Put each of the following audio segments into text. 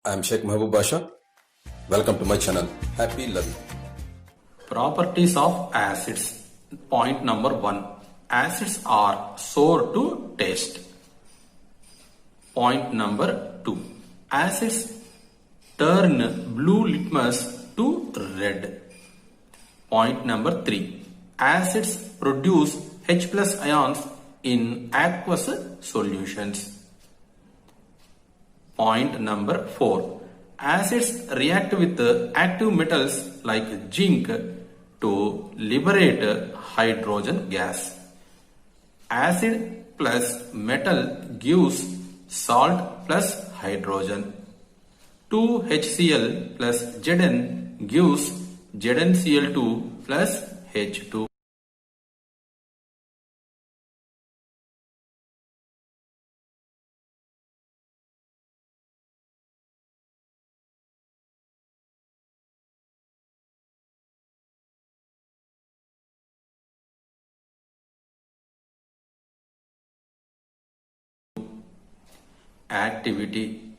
I am Sheikh Mahbub Basha. Welcome to my channel. Happy learning. Properties of acids. Point number 1. Acids are sour to taste. Point number 2. Acids turn blue litmus to red. Point number 3. Acids produce H plus ions in aqueous solutions. Point number 4. Acids react with active metals like zinc to liberate hydrogen gas. Acid plus metal gives salt plus hydrogen. 2HCl plus Zn gives ZnCl2 plus H2. Activity.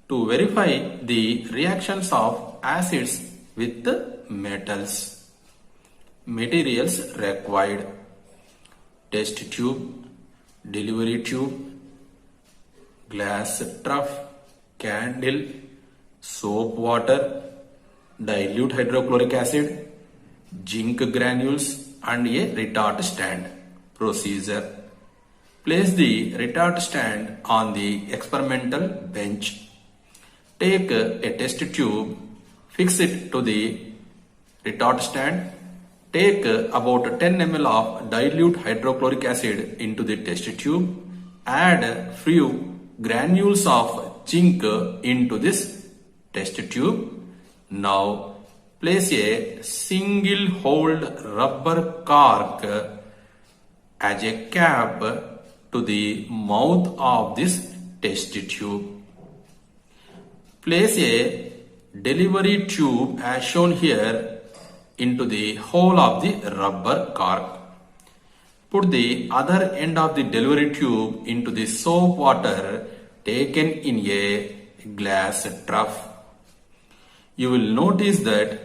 To verify the reactions of acids with metals. Materials required: test tube, delivery tube, glass trough, candle, soap water, dilute hydrochloric acid, zinc granules and a retort stand. Procedure. Place the retort stand on the experimental bench. Take a test tube, fix it to the retort stand. Take about 10 ml of dilute hydrochloric acid into the test tube. Add few granules of zinc into this test tube. Now place a single hold rubber cork as a cap to the mouth of this test tube. Place a delivery tube as shown here into the hole of the rubber cork. Put the other end of the delivery tube into the soap water taken in a glass trough. You will notice that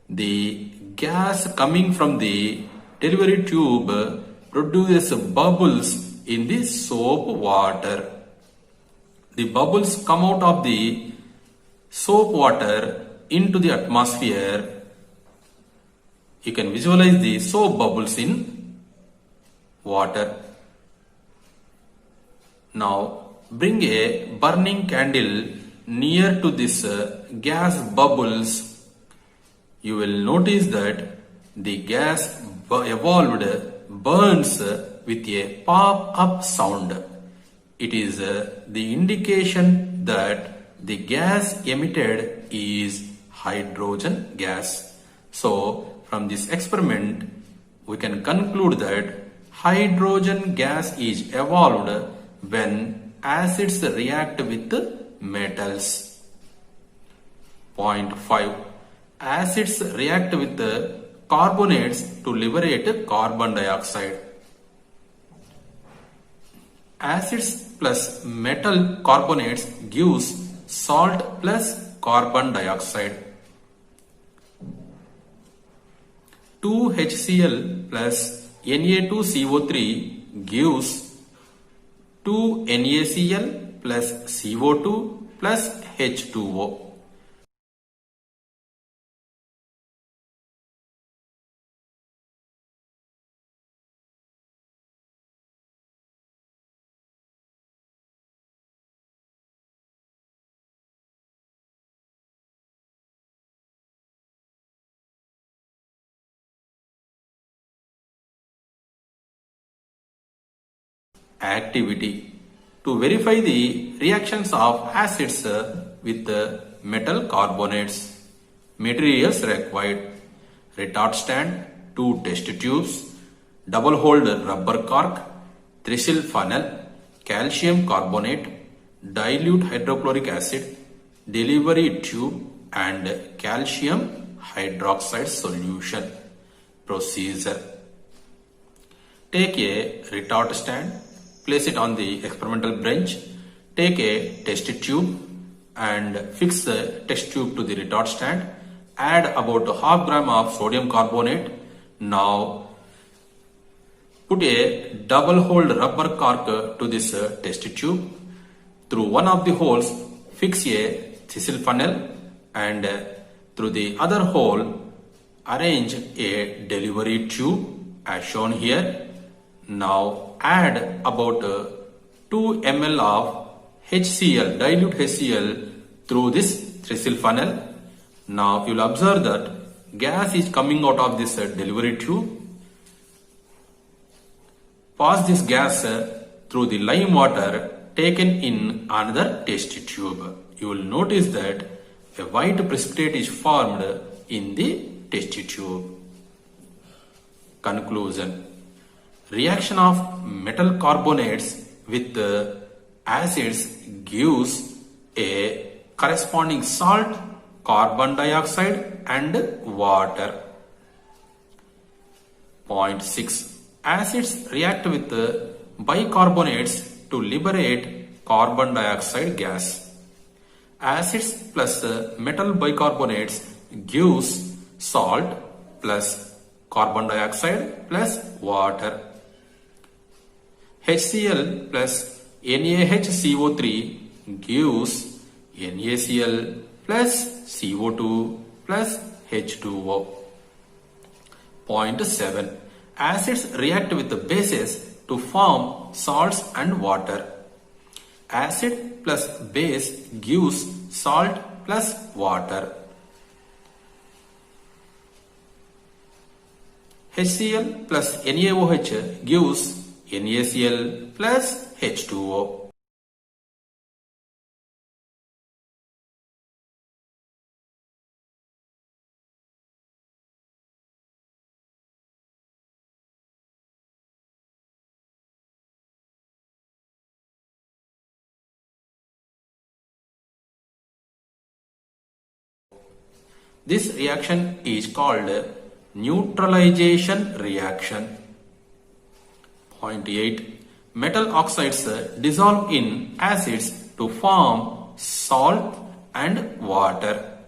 the gas coming from the delivery tube produces bubbles in the soap water. The bubbles come out of the soap water into the atmosphere. You can visualize the soap bubbles in water. Now bring a burning candle near to this gas bubbles. You will notice that the gas evolved burns with a pop-up sound. It is the indication that the gas emitted is hydrogen gas. So from this experiment we can conclude that hydrogen gas is evolved when acids react with metals. Point 5. Acids react with carbonates to liberate carbon dioxide. Acids plus metal carbonates gives salt plus carbon dioxide. 2HCl plus Na2CO3 gives 2NaCl plus CO2 plus H2O. Activity. To verify the reactions of acids with metal carbonates. Materials required: retort stand, 2 test tubes, double hold rubber cork, Tressil funnel, calcium carbonate, dilute hydrochloric acid, delivery tube and calcium hydroxide solution. Procedure. Take a retort stand, place it on the experimental bench, take a test tube, and fix the test tube to the retard stand. Add about half gram of sodium carbonate. Now put a double holed rubber cork to this test tube. Through one of the holes fix a chisel funnel and through the other hole arrange a delivery tube as shown here. Now add about 2 ml of HCl, dilute HCl through this chisel funnel. Now you will observe that gas is coming out of this delivery tube. Pass this gas through the lime water taken in another test tube. You will notice that a white precipitate is formed in the test tube. Conclusion. Reaction of metal carbonates with acids gives a corresponding salt, carbon dioxide and water. Point 6. Acids react with bicarbonates to liberate carbon dioxide gas. Acids plus metal bicarbonates gives salt plus carbon dioxide plus water. HCl plus NaHCO3 gives NaCl plus CO2 plus H2O. Point 7. Acids react with the bases to form salts and water. Acid plus base gives salt plus water. HCl plus NaOH gives NaCl plus H2O. This reaction is called neutralization reaction. Point 8. Metal oxides dissolve in acids to form salt and water.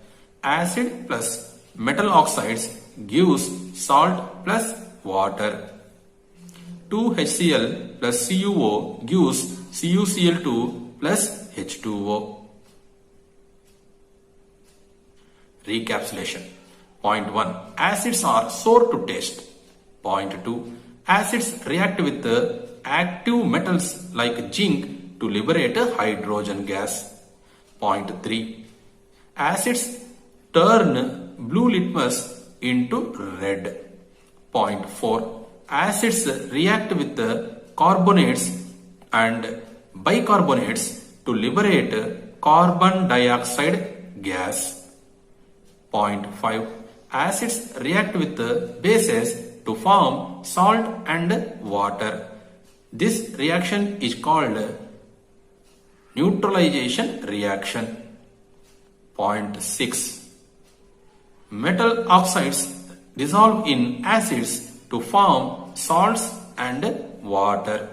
Acid plus metal oxides gives salt plus water. 2HCl plus CuO gives CuCl2 plus H2O. Recapitulation. Point 1. Acids are sour to taste. Point 2. Acids react with active metals like zinc to liberate hydrogen gas. Point 3. Acids turn blue litmus into red. Point 4. Acids react with carbonates and bicarbonates to liberate carbon dioxide gas. Point 5. Acids react with bases to form salt and water. This reaction is called neutralization reaction. Point 6. Metal oxides dissolve in acids to form salts and water.